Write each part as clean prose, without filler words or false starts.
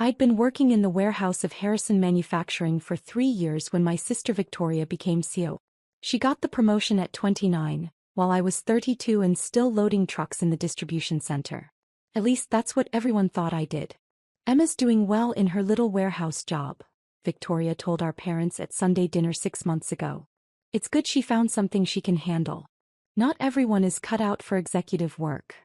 I'd been working in the warehouse of Harrison Manufacturing for 3 years when my sister Victoria became CEO. She got the promotion at 29, while I was 32 and still loading trucks in the distribution center. At least that's what everyone thought I did. Emma's doing well in her little warehouse job, Victoria told our parents at Sunday dinner 6 months ago. It's good she found something she can handle. Not everyone is cut out for executive work.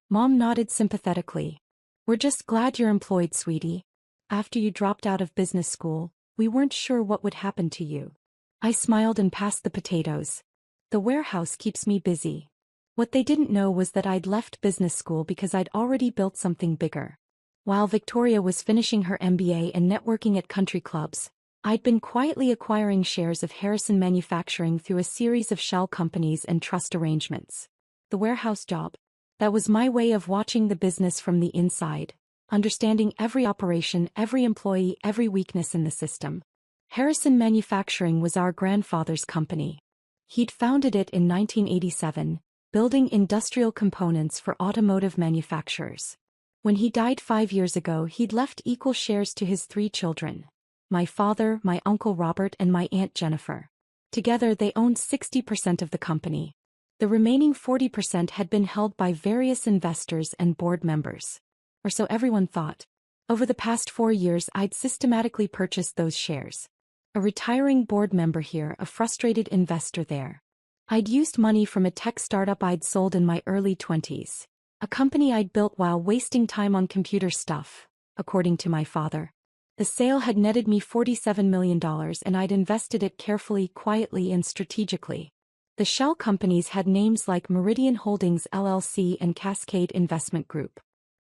Mom nodded sympathetically. We're just glad you're employed, sweetie. After you dropped out of business school, we weren't sure what would happen to you. I smiled and passed the potatoes. The warehouse keeps me busy. What they didn't know was that I'd left business school because I'd already built something bigger. While Victoria was finishing her MBA and networking at country clubs, I'd been quietly acquiring shares of Harrison Manufacturing through a series of shell companies and trust arrangements. The warehouse job. That was my way of watching the business from the inside, understanding every operation, every employee, every weakness in the system. Harrison Manufacturing was our grandfather's company. He'd founded it in 1987, building industrial components for automotive manufacturers. When he died 5 years ago, he'd left equal shares to his 3 children. My father, my uncle Robert, and my aunt Jennifer. Together they owned 60% of the company. The remaining 40% had been held by various investors and board members. Or so everyone thought. Over the past 4 years I'd systematically purchased those shares. A retiring board member here, a frustrated investor there. I'd used money from a tech startup I'd sold in my early 20s. A company I'd built while wasting time on computer stuff, according to my father. The sale had netted me $47 million and I'd invested it carefully, quietly, and strategically. The shell companies had names like Meridian Holdings LLC and Cascade Investment Group.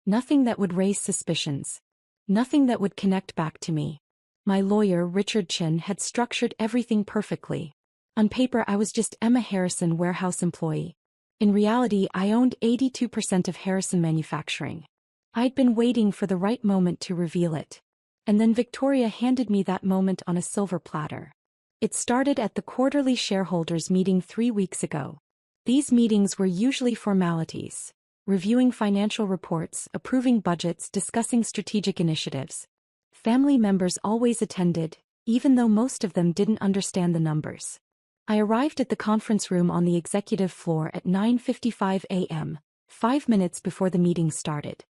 Nothing that would raise suspicions. Nothing that would connect back to me. My lawyer, Richard Chin, had structured everything perfectly. On paper I was just Emma Harrison, warehouse employee. In reality I owned 82% of Harrison Manufacturing. I'd been waiting for the right moment to reveal it. And then Victoria handed me that moment on a silver platter. It started at the quarterly shareholders meeting 3 weeks ago. These meetings were usually formalities. Reviewing financial reports, approving budgets, discussing strategic initiatives. Family members always attended, even though most of them didn't understand the numbers. I arrived at the conference room on the executive floor at 9:55 a.m., 5 minutes before the meeting started.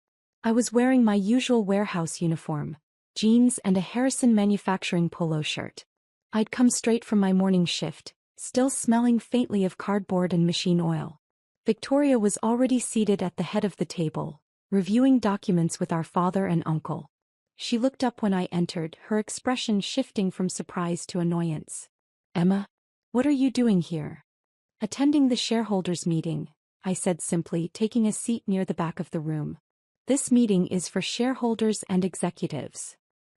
I was wearing my usual warehouse uniform, jeans and a Harrison Manufacturing polo shirt. I'd come straight from my morning shift, still smelling faintly of cardboard and machine oil. Victoria was already seated at the head of the table, reviewing documents with our father and uncle. She looked up when I entered, her expression shifting from surprise to annoyance. "Emma, what are you doing here?" "Attending the shareholders' meeting," I said simply, taking a seat near the back of the room. "This meeting is for shareholders and executives."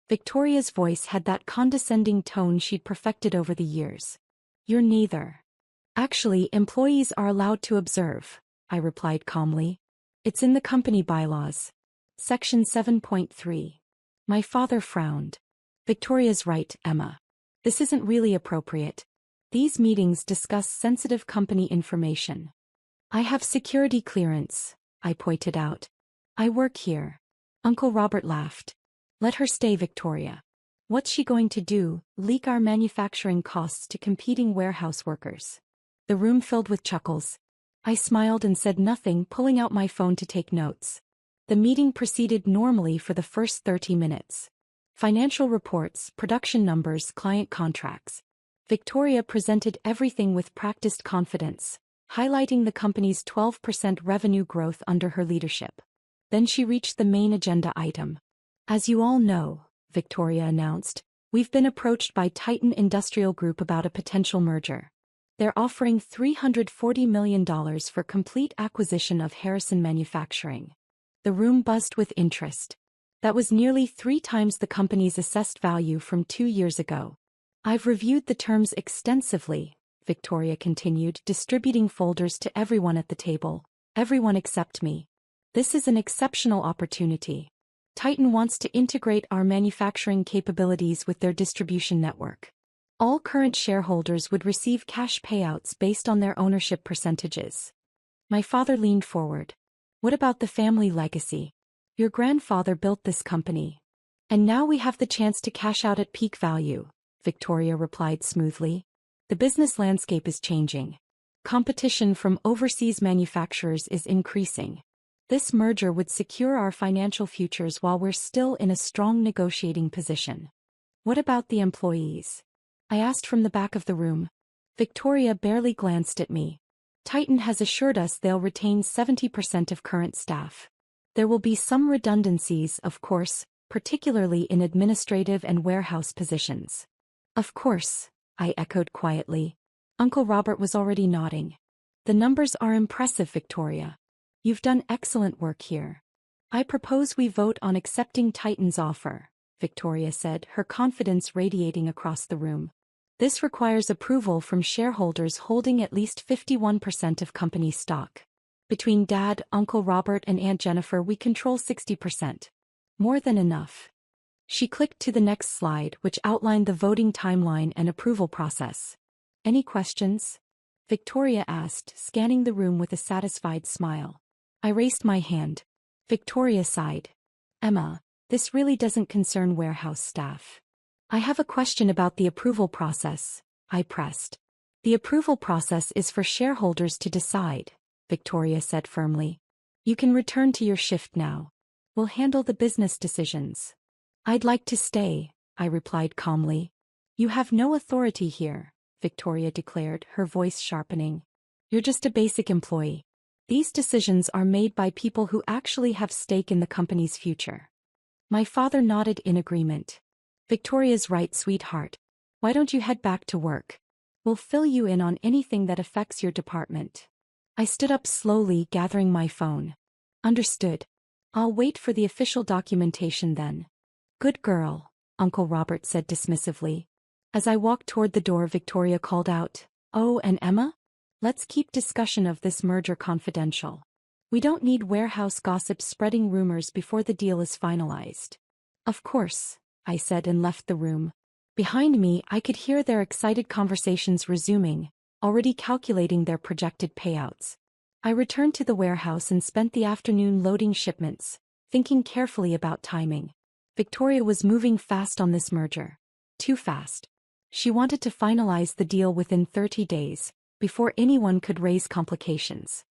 Victoria's voice had that condescending tone she'd perfected over the years. "You're neither." "Actually, employees are allowed to observe," I replied calmly. "It's in the company bylaws. Section 7.3. My father frowned. "Victoria's right, Emma. This isn't really appropriate. These meetings discuss sensitive company information." "I have security clearance," I pointed out. "I work here." Uncle Robert laughed. "Let her stay, Victoria. What's she going to do, leak our manufacturing costs to competing warehouse workers?" The room filled with chuckles. I smiled and said nothing, pulling out my phone to take notes. The meeting proceeded normally for the first 30 minutes. Financial reports, production numbers, client contracts. Victoria presented everything with practiced confidence, highlighting the company's 12% revenue growth under her leadership. Then she reached the main agenda item. "As you all know," Victoria announced, "we've been approached by Titan Industrial Group about a potential merger. They're offering $340 million for complete acquisition of Harrison Manufacturing." The room buzzed with interest. That was nearly 3 times the company's assessed value from 2 years ago. "I've reviewed the terms extensively," Victoria continued, distributing folders to everyone at the table. "Everyone except me. This is an exceptional opportunity. Titan wants to integrate our manufacturing capabilities with their distribution network. All current shareholders would receive cash payouts based on their ownership percentages." My father leaned forward. "What about the family legacy? Your grandfather built this company. And now we have the chance to cash out at peak value, Victoria replied smoothly. The business landscape is changing. Competition from overseas manufacturers is increasing. This merger would secure our financial futures while we're still in a strong negotiating position. What about the employees? I asked from the back of the room. Victoria barely glanced at me. Titan has assured us they'll retain 70% of current staff. There will be some redundancies, of course, particularly in administrative and warehouse positions. Of course, I echoed quietly. Uncle Robert was already nodding. The numbers are impressive, Victoria. You've done excellent work here. I propose we vote on accepting Titan's offer, Victoria said, her confidence radiating across the room. This requires approval from shareholders holding at least 51% of company stock. Between Dad, Uncle Robert and Aunt Jennifer we control 60%. More than enough. She clicked to the next slide, which outlined the voting timeline and approval process. Any questions? Victoria asked, scanning the room with a satisfied smile. I raised my hand. Victoria sighed. Emma, this really doesn't concern warehouse staff. I have a question about the approval process, I pressed. The approval process is for shareholders to decide, Victoria said firmly. You can return to your shift now. We'll handle the business decisions. I'd like to stay, I replied calmly. You have no authority here, Victoria declared, her voice sharpening. You're just a basic employee. These decisions are made by people who actually have stake in the company's future. My father nodded in agreement. Victoria's right, sweetheart. Why don't you head back to work? We'll fill you in on anything that affects your department. I stood up slowly, gathering my phone. Understood. I'll wait for the official documentation then. Good girl, Uncle Robert said dismissively. As I walked toward the door, Victoria called out, Oh, and Emma? Let's keep discussion of this merger confidential. We don't need warehouse gossip spreading rumors before the deal is finalized. Of course, I said and left the room. Behind me, I could hear their excited conversations resuming, already calculating their projected payouts. I returned to the warehouse and spent the afternoon loading shipments, thinking carefully about timing. Victoria was moving fast on this merger. Too fast. She wanted to finalize the deal within 30 days, before anyone could raise complications.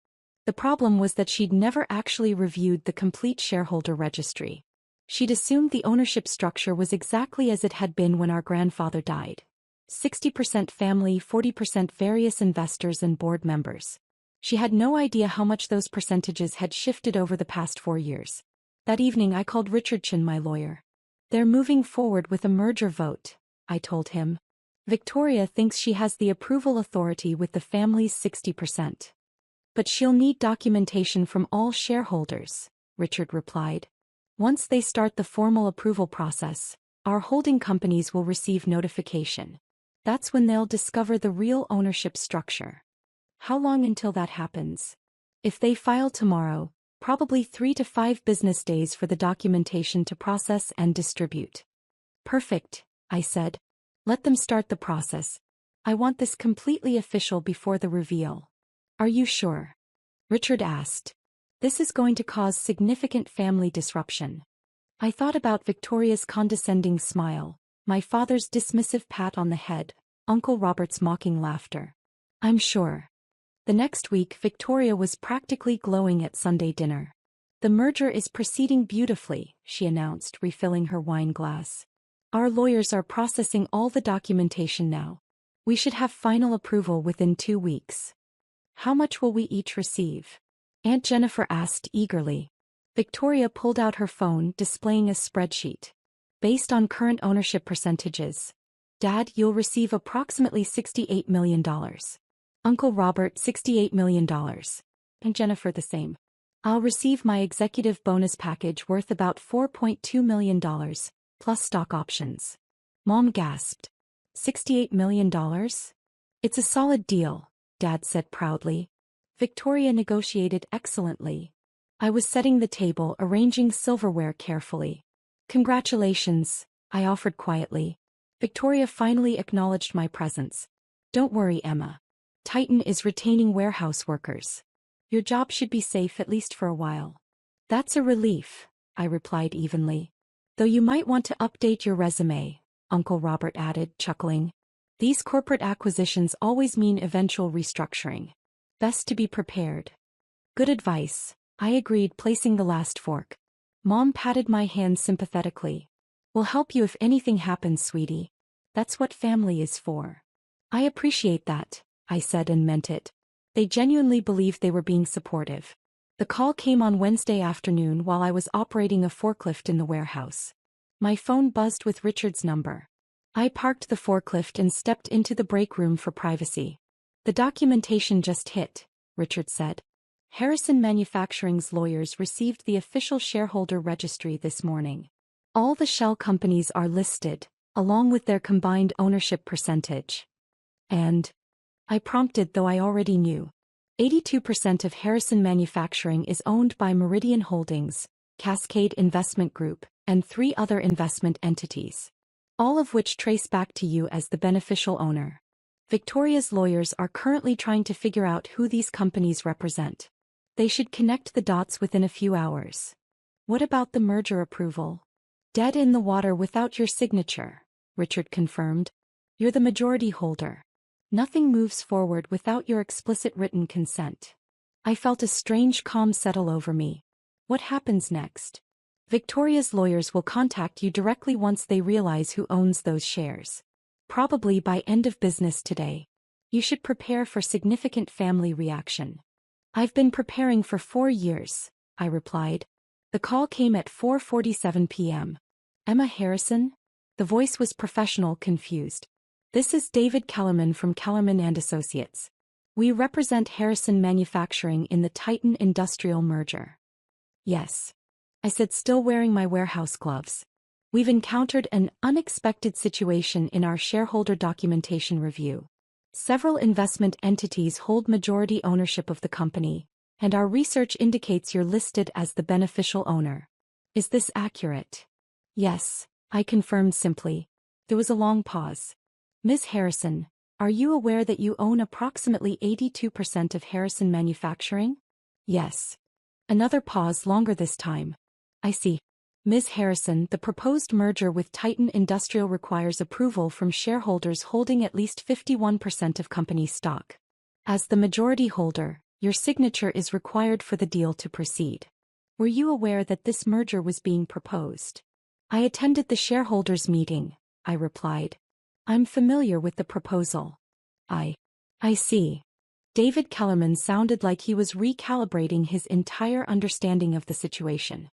The problem was that she'd never actually reviewed the complete shareholder registry. She'd assumed the ownership structure was exactly as it had been when our grandfather died. 60% family, 40% various investors and board members. She had no idea how much those percentages had shifted over the past 4 years. That evening I called Richardson, my lawyer. They're moving forward with a merger vote, I told him. Victoria thinks she has the approval authority with the family's 60%. But she'll need documentation from all shareholders, Richard replied. Once they start the formal approval process, our holding companies will receive notification. That's when they'll discover the real ownership structure. How long until that happens? If they file tomorrow, probably 3 to 5 business days for the documentation to process and distribute. Perfect, I said. Let them start the process. I want this completely official before the reveal. Are you sure? Richard asked. This is going to cause significant family disruption. I thought about Victoria's condescending smile, my father's dismissive pat on the head, Uncle Robert's mocking laughter. I'm sure. The next week, Victoria was practically glowing at Sunday dinner. The merger is proceeding beautifully, she announced, refilling her wine glass. Our lawyers are processing all the documentation now. We should have final approval within 2 weeks. How much will we each receive? Aunt Jennifer asked eagerly. Victoria pulled out her phone, displaying a spreadsheet. Based on current ownership percentages, Dad, you'll receive approximately $68 million. Uncle Robert, $68 million. And Jennifer the same. I'll receive my executive bonus package worth about $4.2 million, plus stock options. Mom gasped. $68 million? It's a solid deal, Dad said proudly. Victoria negotiated excellently. I was setting the table, arranging silverware carefully. Congratulations, I offered quietly. Victoria finally acknowledged my presence. Don't worry, Emma. Titan is retaining warehouse workers. Your job should be safe at least for a while. That's a relief, I replied evenly. Though you might want to update your resume, Uncle Robert added, chuckling. These corporate acquisitions always mean eventual restructuring. Best to be prepared. Good advice, I agreed, placing the last fork. Mom patted my hand sympathetically. We'll help you if anything happens, sweetie. That's what family is for. I appreciate that, I said and meant it. They genuinely believed they were being supportive. The call came on Wednesday afternoon while I was operating a forklift in the warehouse. My phone buzzed with Richard's number. I parked the forklift and stepped into the break room for privacy. The documentation just hit, Richard said. Harrison Manufacturing's lawyers received the official shareholder registry this morning. All the shell companies are listed, along with their combined ownership percentage. And? I prompted, though I already knew. 82% of Harrison Manufacturing is owned by Meridian Holdings, Cascade Investment Group, and 3 other investment entities. All of which trace back to you as the beneficial owner. Victoria's lawyers are currently trying to figure out who these companies represent. They should connect the dots within a few hours. What about the merger approval? Dead in the water without your signature, Richard confirmed. You're the majority holder. Nothing moves forward without your explicit written consent. I felt a strange calm settle over me. What happens next? Victoria's lawyers will contact you directly once they realize who owns those shares. Probably by end of business today. You should prepare for significant family reaction. I've been preparing for 4 years, I replied. The call came at 4:47 p.m. Emma Harrison? The voice was professional, confused. This is David Kellerman from Kellerman & Associates. We represent Harrison Manufacturing in the Titan Industrial merger. Yes, I said, still wearing my warehouse gloves. We've encountered an unexpected situation in our shareholder documentation review. Several investment entities hold majority ownership of the company, and our research indicates you're listed as the beneficial owner. Is this accurate? Yes, I confirmed simply. There was a long pause. Ms. Harrison, are you aware that you own approximately 82% of Harrison Manufacturing? Yes. Another pause, longer this time. I see. Ms. Harrison, the proposed merger with Titan Industrial requires approval from shareholders holding at least 51% of company stock. As the majority holder, your signature is required for the deal to proceed. Were you aware that this merger was being proposed? I attended the shareholders' meeting, I replied. I'm familiar with the proposal. I see. David Kellerman sounded like he was recalibrating his entire understanding of the situation.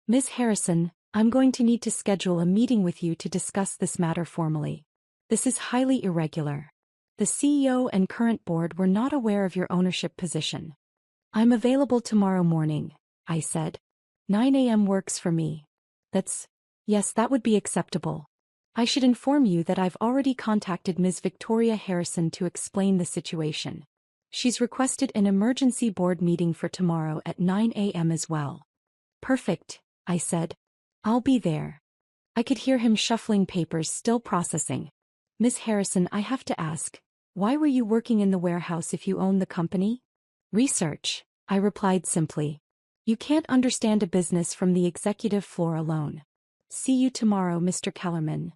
Ms. Harrison, I'm going to need to schedule a meeting with you to discuss this matter formally. This is highly irregular. The CEO and current board were not aware of your ownership position. I'm available tomorrow morning, I said. 9 a.m. works for me. Yes, that would be acceptable. I should inform you that I've already contacted Ms. Victoria Harrison to explain the situation. She's requested an emergency board meeting for tomorrow at 9 a.m. as well. Perfect, I said. I'll be there. I could hear him shuffling papers, still processing. Ms. Harrison, I have to ask, why were you working in the warehouse if you own the company? Research, I replied simply. You can't understand a business from the executive floor alone. See you tomorrow, Mr. Kellerman.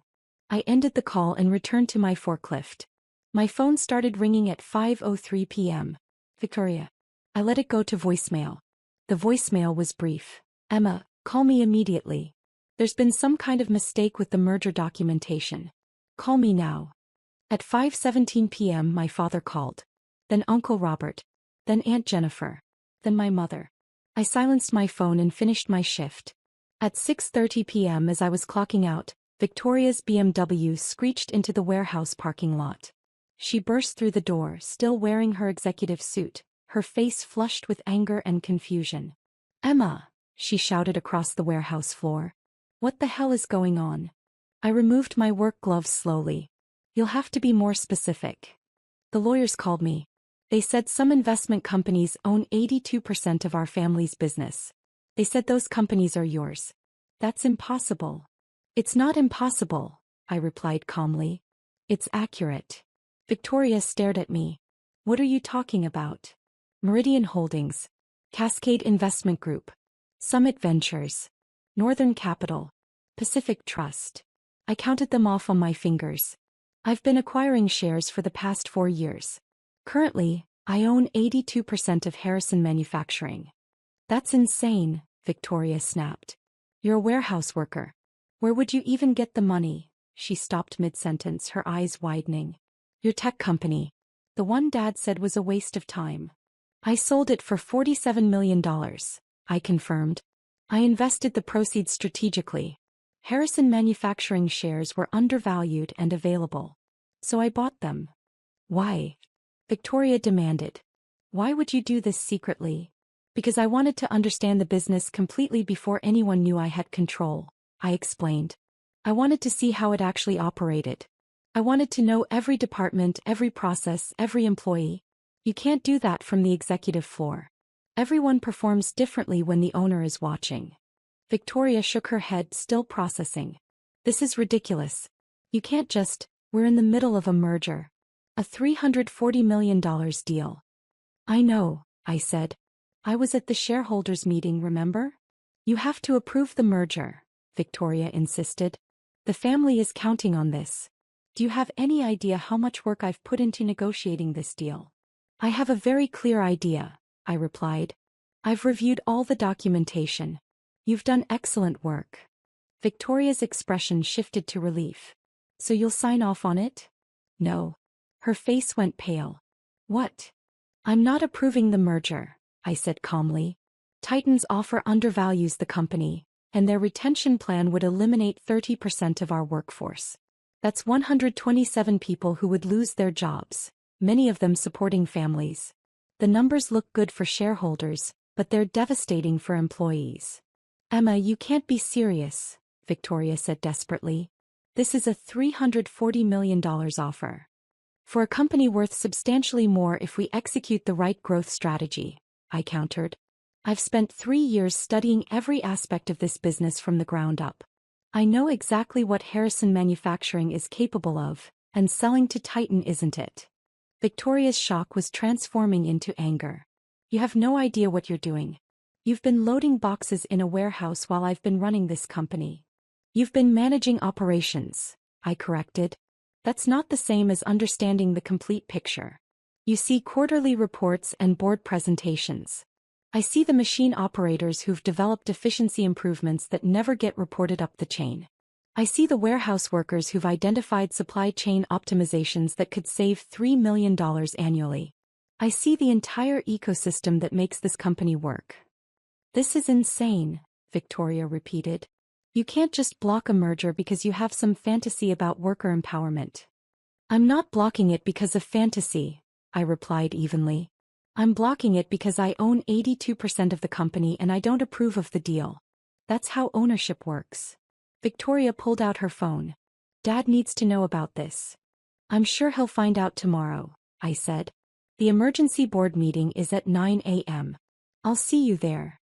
I ended the call and returned to my forklift. My phone started ringing at 5:03 p.m. Victoria. I let it go to voicemail. The voicemail was brief. Emma, call me immediately. There's been some kind of mistake with the merger documentation. Call me now. At 5:17 p.m. my father called. Then Uncle Robert. Then Aunt Jennifer. Then my mother. I silenced my phone and finished my shift. At 6:30 p.m. as I was clocking out, Victoria's BMW screeched into the warehouse parking lot. She burst through the door, still wearing her executive suit, her face flushed with anger and confusion. Emma, she shouted across the warehouse floor. What the hell is going on? I removed my work gloves slowly. You'll have to be more specific. The lawyers called me. They said some investment companies own 82% of our family's business. They said those companies are yours. That's impossible. It's not impossible, I replied calmly. It's accurate. Victoria stared at me. What are you talking about? Meridian Holdings, Cascade Investment Group, Summit Ventures, Northern Capital. Pacific Trust. I counted them off on my fingers. I've been acquiring shares for the past 4 years. Currently, I own 82% of Harrison Manufacturing. That's insane, Victoria snapped. You're a warehouse worker. Where would you even get the money? She stopped mid-sentence, her eyes widening. Your tech company. The one Dad said was a waste of time. I sold it for $47 million, I confirmed. I invested the proceeds strategically. Harrison Manufacturing shares were undervalued and available. So I bought them. Why? Victoria demanded. Why would you do this secretly? Because I wanted to understand the business completely before anyone knew I had control, I explained. I wanted to see how it actually operated. I wanted to know every department, every process, every employee. You can't do that from the executive floor. Everyone performs differently when the owner is watching. Victoria shook her head, still processing. This is ridiculous. You can't just, we're in the middle of a merger. A $340 million deal. I know, I said. I was at the shareholders' meeting, remember? You have to approve the merger, Victoria insisted. The family is counting on this. Do you have any idea how much work I've put into negotiating this deal? I have a very clear idea, I replied. I've reviewed all the documentation. You've done excellent work. Victoria's expression shifted to relief. So you'll sign off on it? No. Her face went pale. What? I'm not approving the merger, I said calmly. Titan's offer undervalues the company, and their retention plan would eliminate 30% of our workforce. That's 127 people who would lose their jobs, many of them supporting families. The numbers look good for shareholders, but they're devastating for employees. Emma, you can't be serious, Victoria said desperately. This is a $340 million offer. For a company worth substantially more if we execute the right growth strategy, I countered. I've spent 3 years studying every aspect of this business from the ground up. I know exactly what Harrison Manufacturing is capable of, and selling to Titan isn't it. Victoria's shock was transforming into anger. You have no idea what you're doing. You've been loading boxes in a warehouse while I've been running this company. You've been managing operations, I corrected. That's not the same as understanding the complete picture. You see quarterly reports and board presentations. I see the machine operators who've developed efficiency improvements that never get reported up the chain. I see the warehouse workers who've identified supply chain optimizations that could save $3 million annually. I see the entire ecosystem that makes this company work. This is insane, Victoria repeated. You can't just block a merger because you have some fantasy about worker empowerment. I'm not blocking it because of fantasy, I replied evenly. I'm blocking it because I own 82% of the company and I don't approve of the deal. That's how ownership works. Victoria pulled out her phone. Dad needs to know about this. I'm sure he'll find out tomorrow, I said. The emergency board meeting is at 9 a.m. I'll see you there.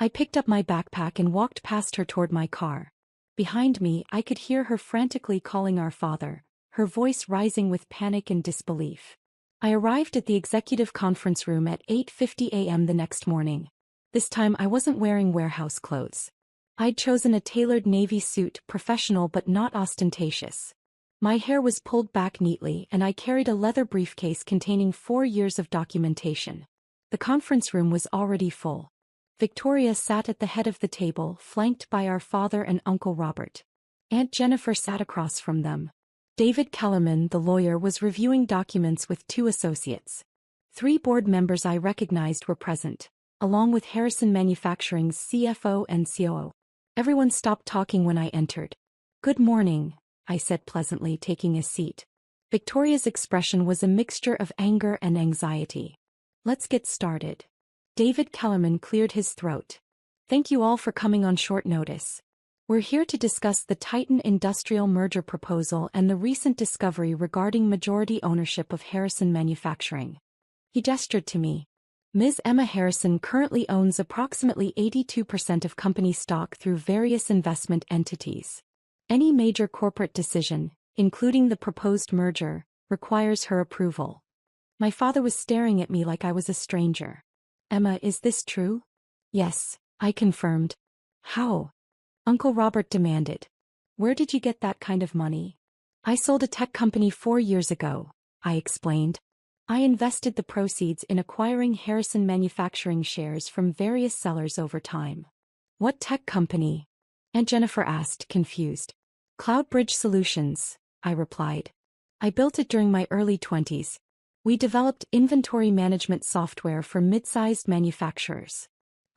I picked up my backpack and walked past her toward my car. Behind me, I could hear her frantically calling our father, her voice rising with panic and disbelief. I arrived at the executive conference room at 8:50 a.m. the next morning. This time I wasn't wearing warehouse clothes. I'd chosen a tailored navy suit, professional but not ostentatious. My hair was pulled back neatly and I carried a leather briefcase containing 4 years of documentation. The conference room was already full. Victoria sat at the head of the table, flanked by our father and Uncle Robert. Aunt Jennifer sat across from them. David Kellerman, the lawyer, was reviewing documents with 2 associates. 3 board members I recognized were present, along with Harrison Manufacturing's CFO and COO. Everyone stopped talking when I entered. Good morning, I said pleasantly, taking a seat. Victoria's expression was a mixture of anger and anxiety. Let's get started. David Kellerman cleared his throat. Thank you all for coming on short notice. We're here to discuss the Titan Industrial merger proposal and the recent discovery regarding majority ownership of Harrison Manufacturing. He gestured to me. Ms. Emma Harrison currently owns approximately 82% of company stock through various investment entities. Any major corporate decision, including the proposed merger, requires her approval. My father was staring at me like I was a stranger. Emma, is this true? Yes, I confirmed. How? Uncle Robert demanded. Where did you get that kind of money? I sold a tech company 4 years ago, I explained. I invested the proceeds in acquiring Harrison Manufacturing shares from various sellers over time. What tech company? Aunt Jennifer asked, confused. CloudBridge Solutions, I replied. I built it during my early 20s. We developed inventory management software for mid-sized manufacturers.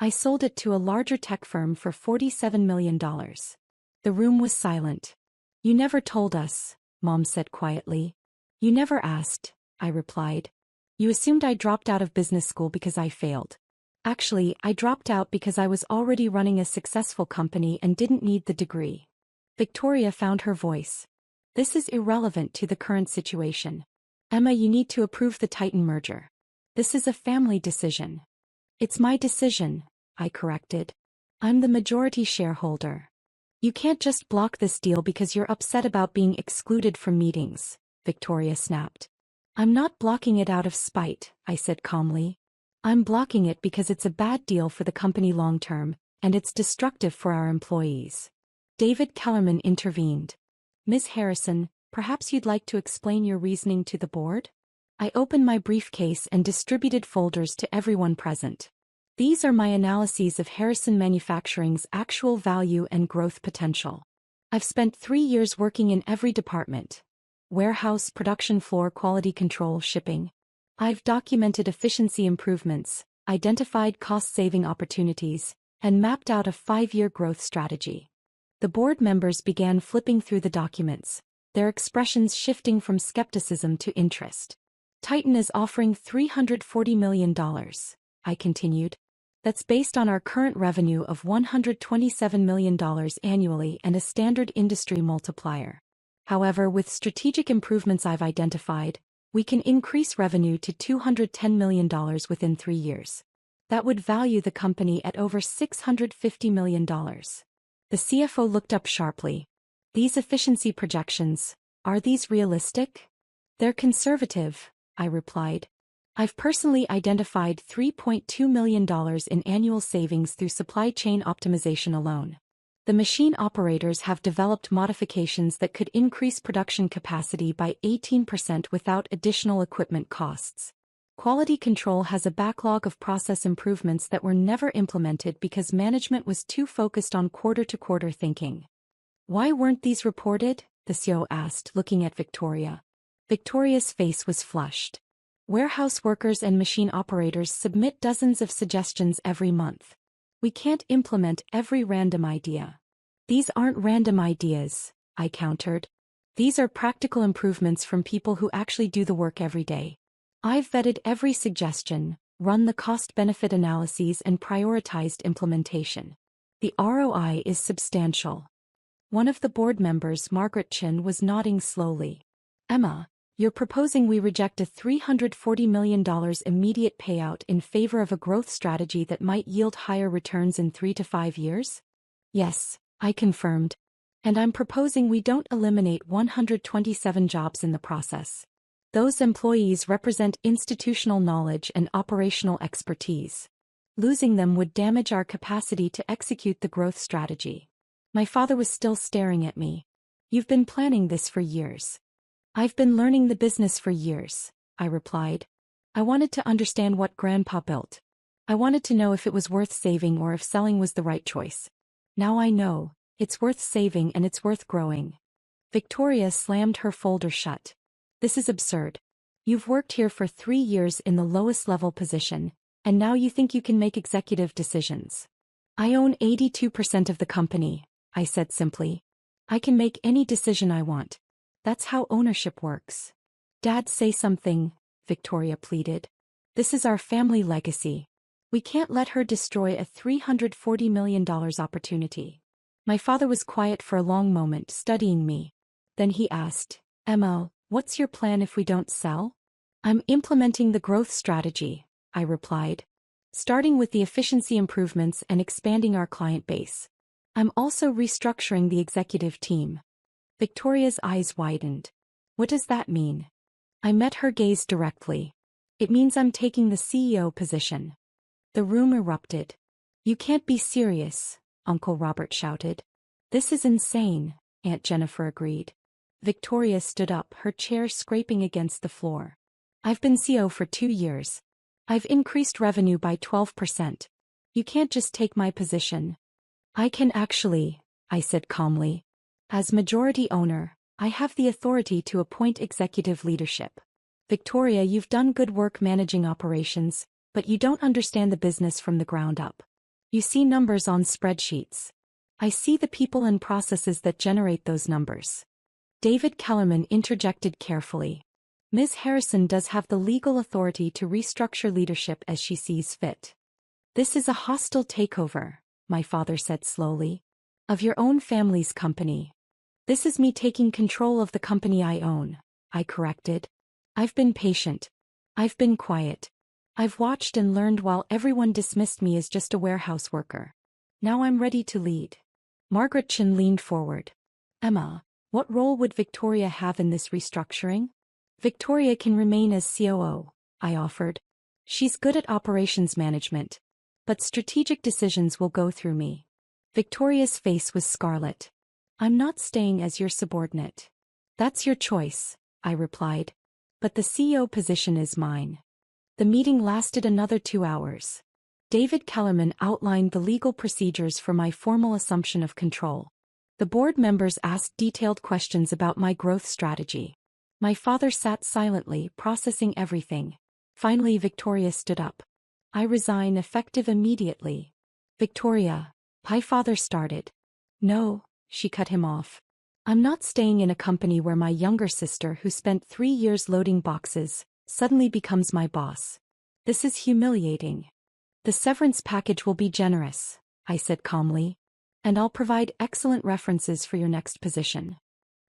I sold it to a larger tech firm for $47 million. The room was silent. You never told us, Mom said quietly. You never asked, I replied. You assumed I dropped out of business school because I failed. Actually, I dropped out because I was already running a successful company and didn't need the degree. Victoria found her voice. This is irrelevant to the current situation. Emma, you need to approve the Titan merger. This is a family decision. It's my decision, I corrected. I'm the majority shareholder. You can't just block this deal because you're upset about being excluded from meetings, Victoria snapped. I'm not blocking it out of spite, I said calmly. I'm blocking it because it's a bad deal for the company long term, and it's destructive for our employees. David Kellerman intervened. Ms. Harrison, perhaps you'd like to explain your reasoning to the board? I opened my briefcase and distributed folders to everyone present. These are my analyses of Harrison Manufacturing's actual value and growth potential. I've spent 3 years working in every department. Warehouse, production floor, quality control, shipping. I've documented efficiency improvements, identified cost-saving opportunities, and mapped out a 5-year growth strategy. The board members began flipping through the documents, their expressions shifting from skepticism to interest. Titan is offering $340 million, I continued. That's based on our current revenue of $127 million annually and a standard industry multiplier. However, with strategic improvements I've identified, we can increase revenue to $210 million within 3 years. That would value the company at over $650 million. The CFO looked up sharply. These efficiency projections, are these realistic? They're conservative, I replied. I've personally identified $3.2 million in annual savings through supply chain optimization alone. The machine operators have developed modifications that could increase production capacity by 18% without additional equipment costs. Quality control has a backlog of process improvements that were never implemented because management was too focused on quarter-to-quarter thinking. Why weren't these reported? The CEO asked, looking at Victoria. Victoria's face was flushed. Warehouse workers and machine operators submit dozens of suggestions every month. We can't implement every random idea. These aren't random ideas, I countered. These are practical improvements from people who actually do the work every day. I've vetted every suggestion, run the cost-benefit analyses and prioritized implementation. The ROI is substantial. One of the board members, Margaret Chin, was nodding slowly. Emma, you're proposing we reject a $340 million immediate payout in favor of a growth strategy that might yield higher returns in 3 to 5 years? Yes, I confirmed. And I'm proposing we don't eliminate 127 jobs in the process. Those employees represent institutional knowledge and operational expertise. Losing them would damage our capacity to execute the growth strategy. My father was still staring at me. You've been planning this for years. I've been learning the business for years, I replied. I wanted to understand what Grandpa built. I wanted to know if it was worth saving or if selling was the right choice. Now I know, it's worth saving and it's worth growing. Victoria slammed her folder shut. This is absurd. You've worked here for 3 years in the lowest level position, and now you think you can make executive decisions. I own 82% of the company, I said simply. I can make any decision I want. That's how ownership works. Dad, say something, Victoria pleaded. This is our family legacy. We can't let her destroy a $340 million opportunity. My father was quiet for a long moment, studying me. Then he asked, Emma, what's your plan if we don't sell? I'm implementing the growth strategy, I replied. Starting with the efficiency improvements and expanding our client base. I'm also restructuring the executive team. Victoria's eyes widened. What does that mean? I met her gaze directly. It means I'm taking the CEO position. The room erupted. You can't be serious, Uncle Robert shouted. This is insane, Aunt Jennifer agreed. Victoria stood up, her chair scraping against the floor. I've been CEO for 2 years. I've increased revenue by 12%. You can't just take my position. I can actually, I said calmly. As majority owner, I have the authority to appoint executive leadership. Victoria, you've done good work managing operations, but you don't understand the business from the ground up. You see numbers on spreadsheets. I see the people and processes that generate those numbers. David Kellerman interjected carefully. Ms. Harrison does have the legal authority to restructure leadership as she sees fit. This is a hostile takeover, my father said slowly. Of your own family's company. This is me taking control of the company I own, I corrected. I've been patient. I've been quiet. I've watched and learned while everyone dismissed me as just a warehouse worker. Now I'm ready to lead. Margaret Chin leaned forward. Emma, what role would Victoria have in this restructuring? Victoria can remain as COO, I offered. She's good at operations management. But strategic decisions will go through me. Victoria's face was scarlet. I'm not staying as your subordinate. That's your choice, I replied. But the CEO position is mine. The meeting lasted another 2 hours. David Kellerman outlined the legal procedures for my formal assumption of control. The board members asked detailed questions about my growth strategy. My father sat silently, processing everything. Finally, Victoria stood up. I resign effective immediately. Victoria, my father started. No, she cut him off. I'm not staying in a company where my younger sister, who spent 3 years loading boxes, suddenly becomes my boss. This is humiliating. The severance package will be generous, I said calmly. And I'll provide excellent references for your next position.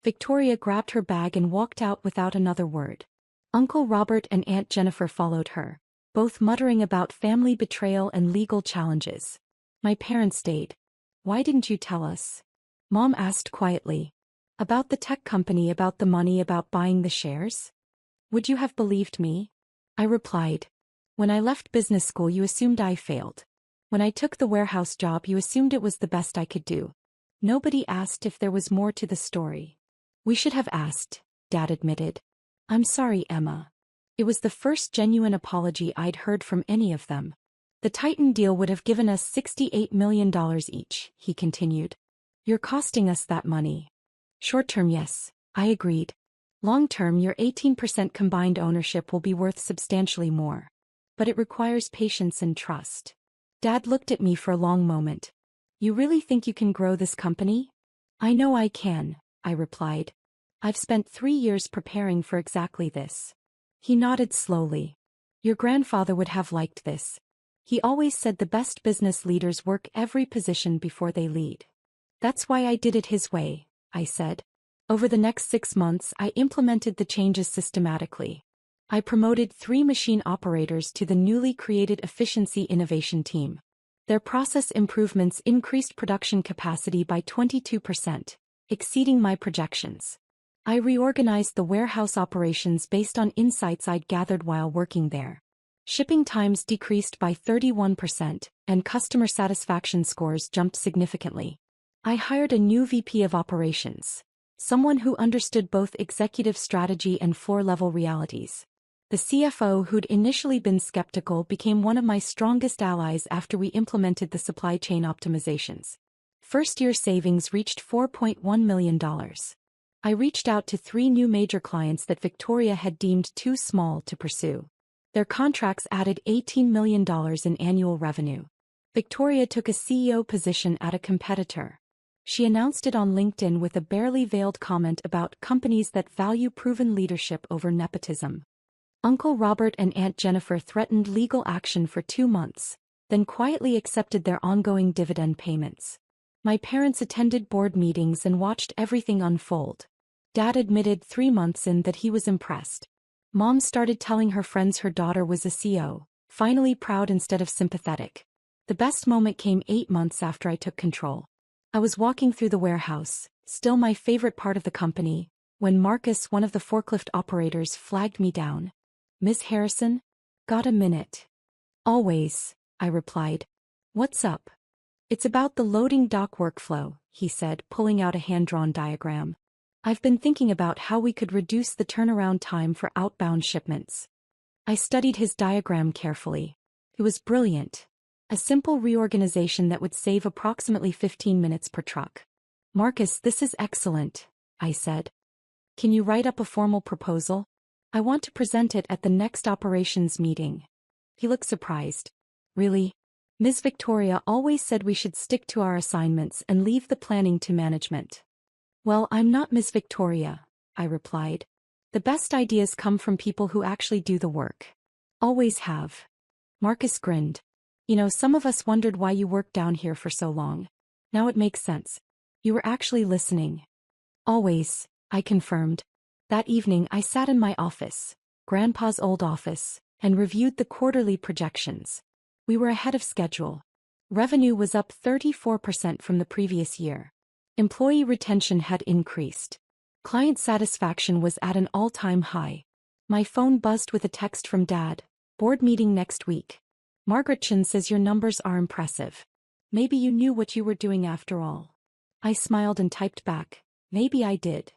Victoria grabbed her bag and walked out without another word. Uncle Robert and Aunt Jennifer followed her, both muttering about family betrayal and legal challenges. My parents stayed. Why didn't you tell us? Mom asked quietly. About the tech company, about the money, about buying the shares? Would you have believed me? I replied. When I left business school, you assumed I failed. When I took the warehouse job, you assumed it was the best I could do. Nobody asked if there was more to the story. We should have asked, Dad admitted. I'm sorry, Emma. It was the first genuine apology I'd heard from any of them. The Titan deal would have given us $68 million each, he continued. You're costing us that money. Short-term, yes, I agreed. Long-term, your 18% combined ownership will be worth substantially more. But it requires patience and trust. Dad looked at me for a long moment. You really think you can grow this company? I know I can, I replied. I've spent 3 years preparing for exactly this. He nodded slowly. Your grandfather would have liked this. He always said the best business leaders work every position before they lead. That's why I did it his way, I said. Over the next 6 months, I implemented the changes systematically. I promoted 3 machine operators to the newly created Efficiency Innovation Team. Their process improvements increased production capacity by 22%, exceeding my projections. I reorganized the warehouse operations based on insights I'd gathered while working there. Shipping times decreased by 31%, and customer satisfaction scores jumped significantly. I hired a new VP of operations, someone who understood both executive strategy and floor-level realities. The CFO, who'd initially been skeptical, became one of my strongest allies after we implemented the supply chain optimizations. First-year savings reached $4.1 million. I reached out to 3 new major clients that Victoria had deemed too small to pursue. Their contracts added $18 million in annual revenue. Victoria took a CEO position at a competitor. She announced it on LinkedIn with a barely veiled comment about companies that value proven leadership over nepotism. Uncle Robert and Aunt Jennifer threatened legal action for 2 months, then quietly accepted their ongoing dividend payments. My parents attended board meetings and watched everything unfold. Dad admitted 3 months in that he was impressed. Mom started telling her friends her daughter was a CEO, finally proud instead of sympathetic. The best moment came 8 months after I took control. I was walking through the warehouse, still my favorite part of the company, when Marcus, one of the forklift operators, flagged me down. Miss Harrison? Got a minute? Always, I replied. What's up? It's about the loading dock workflow, he said, pulling out a hand-drawn diagram. I've been thinking about how we could reduce the turnaround time for outbound shipments. I studied his diagram carefully. It was brilliant. A simple reorganization that would save approximately 15 minutes per truck. Marcus, this is excellent, I said. Can you write up a formal proposal? I want to present it at the next operations meeting. He looked surprised. Really? Ms. Victoria always said we should stick to our assignments and leave the planning to management. Well, I'm not Ms. Victoria, I replied. The best ideas come from people who actually do the work. Always have. Marcus grinned. You know, some of us wondered why you worked down here for so long. Now it makes sense. You were actually listening. Always, I confirmed. That evening I sat in my office, Grandpa's old office, and reviewed the quarterly projections. We were ahead of schedule. Revenue was up 34% from the previous year. Employee retention had increased. Client satisfaction was at an all-time high. My phone buzzed with a text from Dad. Board meeting next week. Margaret Chen says your numbers are impressive. Maybe you knew what you were doing after all. I smiled and typed back, maybe I did.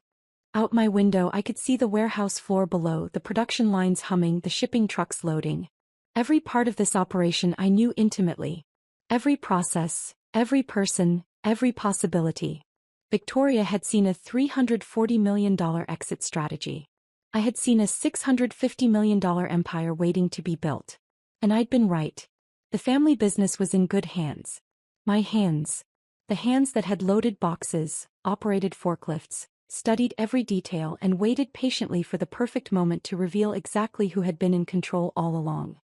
Out my window I could see the warehouse floor below, the production lines humming, the shipping trucks loading. Every part of this operation I knew intimately. Every process, every person, every possibility. Victoria had seen a $340 million exit strategy. I had seen a $650 million empire waiting to be built. And I'd been right. The family business was in good hands. My hands. The hands that had loaded boxes, operated forklifts, studied every detail and waited patiently for the perfect moment to reveal exactly who had been in control all along.